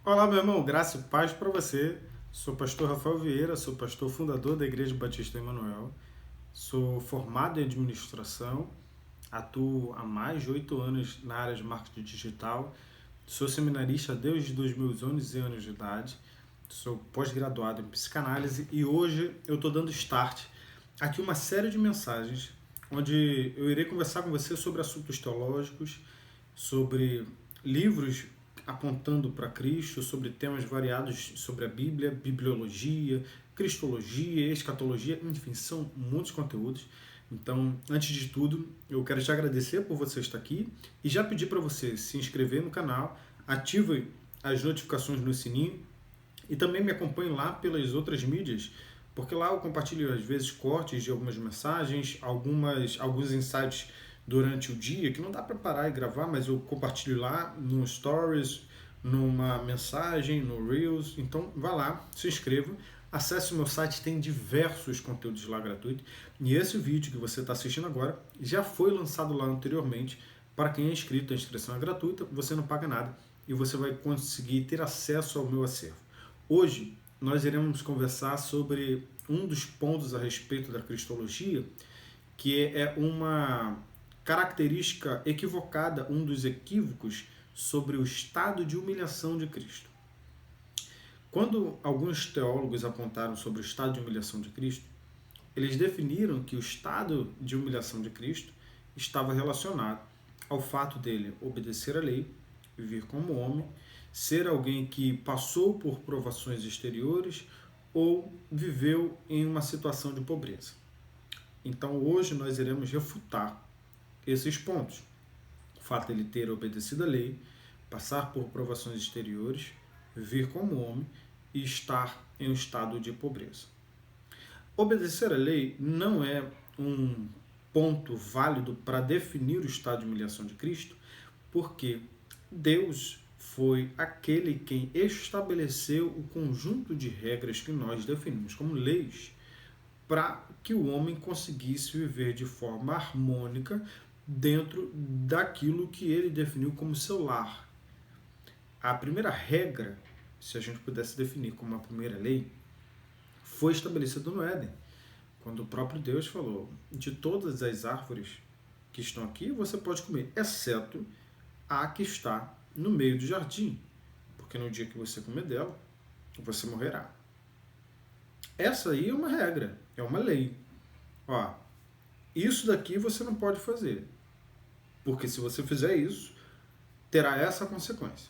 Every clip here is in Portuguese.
Olá, meu irmão, graça e paz para você. Sou pastor Rafael Vieira, sou pastor fundador da Igreja Batista Emanuel. Sou formado em administração, atuo há mais de 8 anos na área de marketing digital. Sou seminarista desde 2011 anos de idade. Sou pós-graduado em psicanálise e hoje eu estou dando start aqui uma série de mensagens onde eu irei conversar com você sobre assuntos teológicos, sobre livros apontando para Cristo, sobre temas variados sobre a Bíblia, bibliologia, cristologia, escatologia, enfim, são muitos conteúdos. Então, antes de tudo, eu quero te agradecer por você estar aqui e já pedir para você se inscrever no canal, ative as notificações no sininho e também me acompanhe lá pelas outras mídias, porque lá eu compartilho às vezes cortes de algumas mensagens, alguns insights durante o dia, que não dá para parar e gravar, mas eu compartilho lá no Stories, numa mensagem, no Reels. Então vá lá, se inscreva, acesse o meu site, tem diversos conteúdos lá gratuitos. E esse vídeo que você está assistindo agora já foi lançado lá anteriormente. Para quem é inscrito, a inscrição é gratuita, você não paga nada e você vai conseguir ter acesso ao meu acervo. Hoje nós iremos conversar sobre um dos pontos a respeito da cristologia, que é uma característica equivocada, um dos equívocos sobre o estado de humilhação de Cristo. Quando alguns teólogos apontaram sobre o estado de humilhação de Cristo, eles definiram que o estado de humilhação de Cristo estava relacionado ao fato dele obedecer à lei, viver como homem, ser alguém que passou por provações exteriores ou viveu em uma situação de pobreza. Então hoje nós iremos refutar esses pontos. O fato de ele ter obedecido à lei, passar por provações exteriores, viver como homem e estar em um estado de pobreza. Obedecer à lei não é um ponto válido para definir o estado de humilhação de Cristo, porque Deus foi aquele quem estabeleceu o conjunto de regras que nós definimos como leis para que o homem conseguisse viver de forma harmônica dentro daquilo que ele definiu como seu lar. A primeira regra, se a gente pudesse definir como a primeira lei, foi estabelecida no Éden, quando o próprio Deus falou: de todas as árvores que estão aqui você pode comer, exceto a que está no meio do jardim, porque no dia que você comer dela, você morrerá. Essa aí é uma regra, é uma lei. Ó, isso daqui você não pode fazer, porque se você fizer isso, terá essa consequência.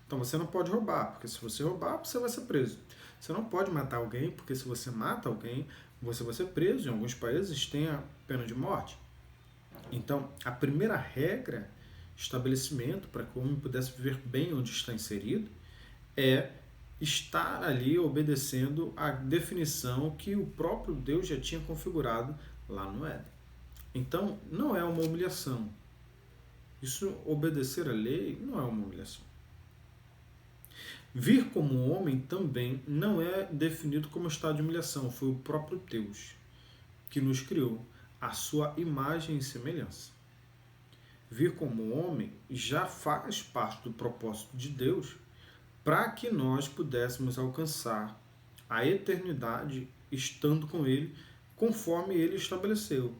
Então você não pode roubar, porque se você roubar, você vai ser preso. Você não pode matar alguém, porque se você mata alguém, você vai ser preso. Em alguns países tem a pena de morte. Então, a primeira regra, estabelecimento para que o homem pudesse viver bem onde está inserido, é estar ali obedecendo a definição que o próprio Deus já tinha configurado lá no Éden. Então, não é uma humilhação. Isso, obedecer à lei, não é uma humilhação. Vir como homem também não é definido como estado de humilhação. Foi o próprio Deus que nos criou, a sua imagem e semelhança. Vir como homem já faz parte do propósito de Deus para que nós pudéssemos alcançar a eternidade estando com Ele, conforme Ele estabeleceu.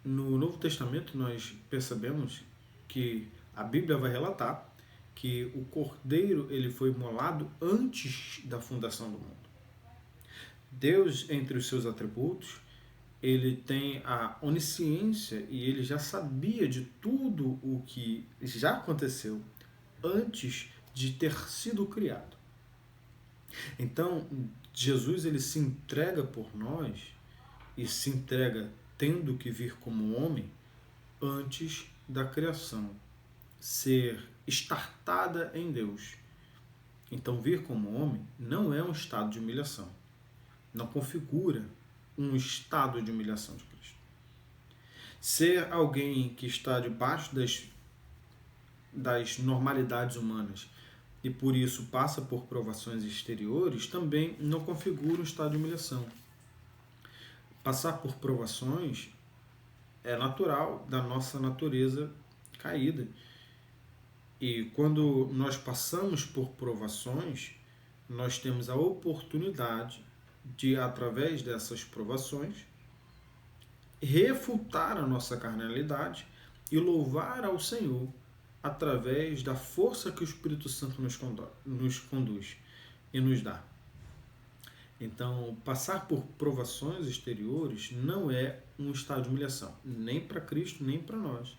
No Novo Testamento nós percebemos que a Bíblia vai relatar que o Cordeiro ele foi imolado antes da fundação do mundo. Deus, entre os seus atributos, ele tem a onisciência e ele já sabia de tudo o que já aconteceu antes de ter sido criado. Então, Jesus ele se entrega por nós e se entrega tendo que vir como homem antes da criação, ser estartada em Deus. Então, vir como homem não é um estado de humilhação, não configura um estado de humilhação de Cristo. Ser alguém que está debaixo das normalidades humanas e por isso passa por provações exteriores também não configura um estado de humilhação. Passar por provações é natural da nossa natureza caída. E quando nós passamos por provações, nós temos a oportunidade de, através dessas provações, refutar a nossa carnalidade e louvar ao Senhor através da força que o Espírito Santo nos conduz e nos dá. Então, passar por provações exteriores não é um estado de humilhação, nem para Cristo, nem para nós.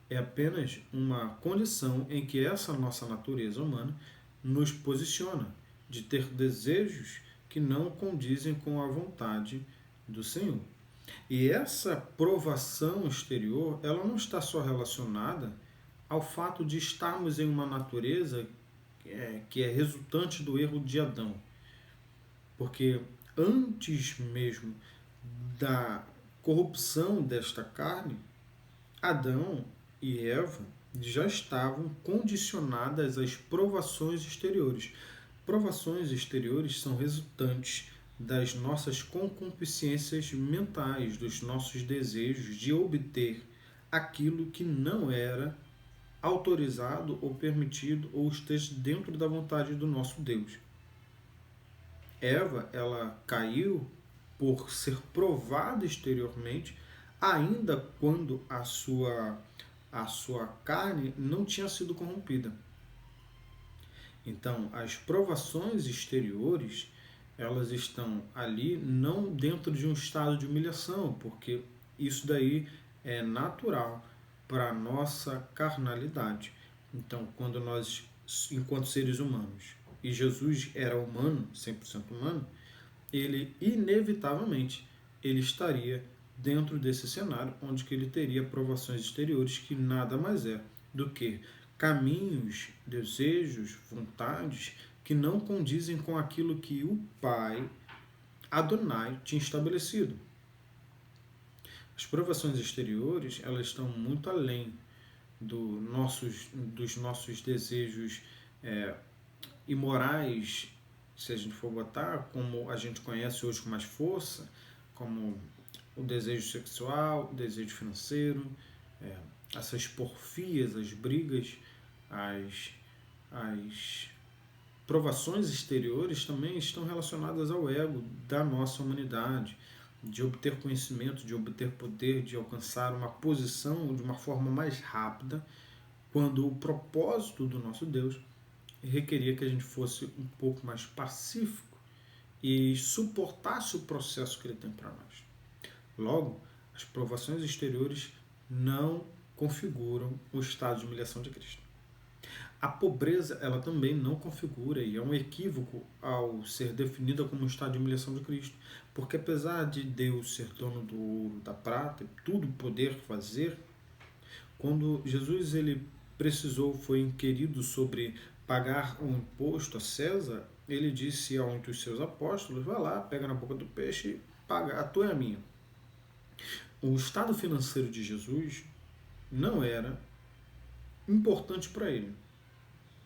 É apenas uma condição em que essa nossa natureza humana nos posiciona de ter desejos que não condizem com a vontade do Senhor. E essa provação exterior, ela não está só relacionada ao fato de estarmos em uma natureza que é resultante do erro de Adão. Porque antes mesmo da corrupção desta carne, Adão e Eva já estavam condicionadas às provações exteriores. Provações exteriores são resultantes das nossas concupiscências mentais, dos nossos desejos de obter aquilo que não era autorizado ou permitido ou esteja dentro da vontade do nosso Deus. Eva, ela caiu por ser provada exteriormente, ainda quando a sua carne não tinha sido corrompida. Então, as provações exteriores, elas estão ali não dentro de um estado de humilhação, porque isso daí é natural para a nossa carnalidade. Então, quando nós, enquanto seres humanos, e Jesus era humano, 100% humano, ele inevitavelmente ele estaria dentro desse cenário onde que ele teria provações exteriores que nada mais é do que caminhos, desejos, vontades que não condizem com aquilo que o Pai, Adonai, tinha estabelecido. As provações exteriores, elas estão muito além dos nossos desejos imorais, se a gente for botar, como a gente conhece hoje com mais força, como o desejo sexual, o desejo financeiro, essas porfias, as brigas, as provações exteriores também estão relacionadas ao ego da nossa humanidade, de obter conhecimento, de obter poder, de alcançar uma posição de uma forma mais rápida, quando o propósito do nosso Deus requeria que a gente fosse um pouco mais pacífico e suportasse o processo que ele tem para nós. Logo, as provações exteriores não configuram o estado de humilhação de Cristo. A pobreza, ela também não configura, e é um equívoco ao ser definida como um estado de humilhação de Cristo, porque apesar de Deus ser dono do ouro, da prata, e tudo poder fazer, quando Jesus ele precisou, foi inquirido sobre pagar um imposto a César, ele disse a um dos seus apóstolos, vai lá, pega na boca do peixe e paga, a tua é a minha. O estado financeiro de Jesus não era importante para ele.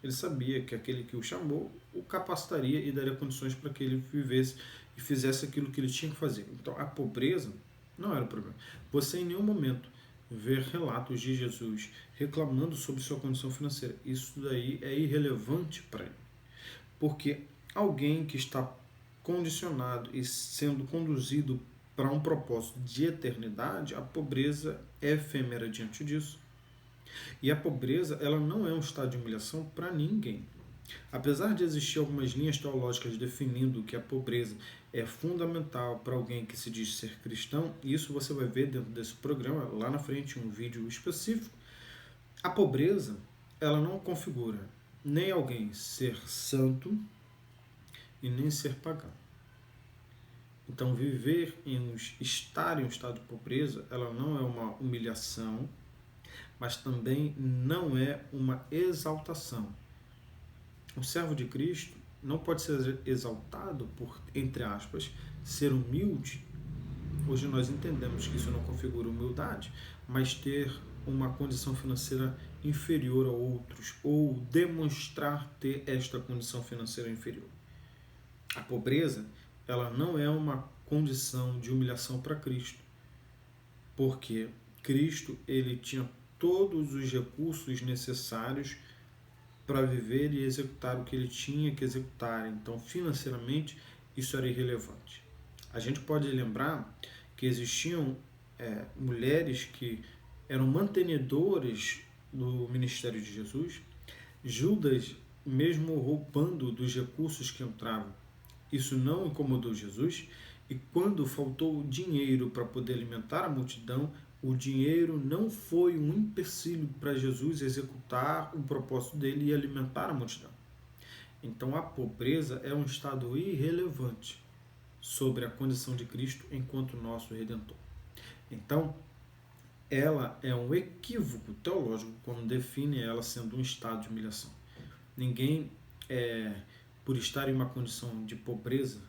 Ele sabia que aquele que o chamou o capacitaria e daria condições para que ele vivesse e fizesse aquilo que ele tinha que fazer. Então, a pobreza não era o problema. Você em nenhum momento vê relatos de Jesus reclamando sobre sua condição financeira. Isso daí é irrelevante para ele. Porque alguém que está condicionado e sendo conduzido para um propósito de eternidade, a pobreza é efêmera diante disso. E a pobreza, ela não é um estado de humilhação para ninguém. Apesar de existir algumas linhas teológicas definindo que a pobreza é fundamental para alguém que se diz ser cristão, e isso você vai ver dentro desse programa, lá na frente, um vídeo específico, a pobreza, ela não configura nem alguém ser santo e nem ser pagão. Então, estar em um estado de pobreza, ela não é uma humilhação, mas também não é uma exaltação. O servo de Cristo não pode ser exaltado por, entre aspas, ser humilde. Hoje nós entendemos que isso não configura humildade, mas ter uma condição financeira inferior a outros, ou demonstrar ter esta condição financeira inferior. A pobreza, ela não é uma condição de humilhação para Cristo, porque Cristo ele tinha todos os recursos necessários para viver e executar o que ele tinha que executar. Então, financeiramente, isso era irrelevante. A gente pode lembrar que existiam mulheres que eram mantenedoras do ministério de Jesus. Judas, mesmo roubando dos recursos que entravam, isso não incomodou Jesus, e quando faltou dinheiro para poder alimentar a multidão, o dinheiro não foi um empecilho para Jesus executar o propósito dele e alimentar a multidão. Então a pobreza é um estado irrelevante sobre a condição de Cristo enquanto nosso Redentor. Então, ela é um equívoco teológico quando define ela sendo um estado de humilhação. Ninguém, por estar em uma condição de pobreza,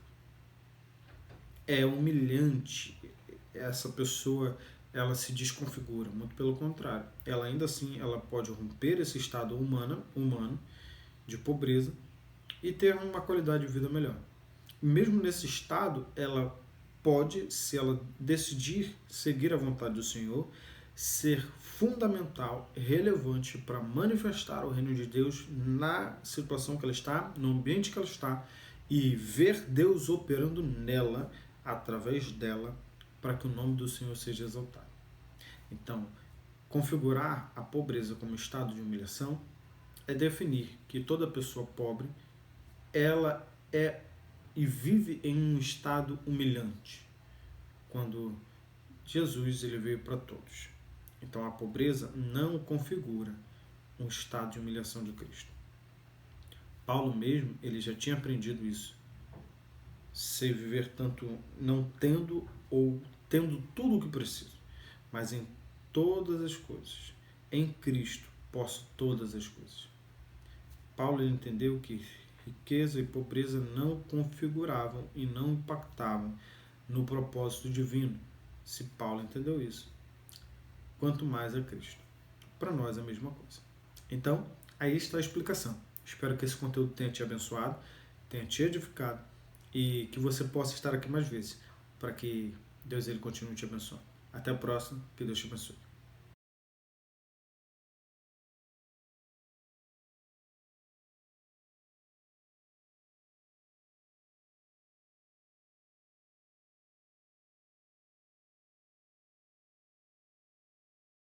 é humilhante. Essa pessoa, ela se desconfigura, muito pelo contrário. Ela ainda assim, ela pode romper esse estado humano de pobreza e ter uma qualidade de vida melhor. Mesmo nesse estado, ela pode, se ela decidir seguir a vontade do Senhor, ser fundamental, relevante para manifestar o reino de Deus na situação que ela está, no ambiente que ela está, e ver Deus operando nela, através dela, para que o nome do Senhor seja exaltado. Então, configurar a pobreza como estado de humilhação é definir que toda pessoa pobre, ela é e vive em um estado humilhante, quando Jesus ele veio para todos. Então a pobreza não configura um estado de humilhação de Cristo. Paulo mesmo, ele já tinha aprendido isso. Sei viver tanto não tendo ou tendo tudo o que preciso, mas em todas as coisas, em Cristo, posso todas as coisas. Paulo ele entendeu que riqueza e pobreza não configuravam e não impactavam no propósito divino. Se Paulo entendeu isso, quanto mais a Cristo. Para nós é a mesma coisa. Então, aí está a explicação. Espero que esse conteúdo tenha te abençoado, tenha te edificado e que você possa estar aqui mais vezes para que Deus ele continue te abençoando. Até a próxima, que Deus te abençoe.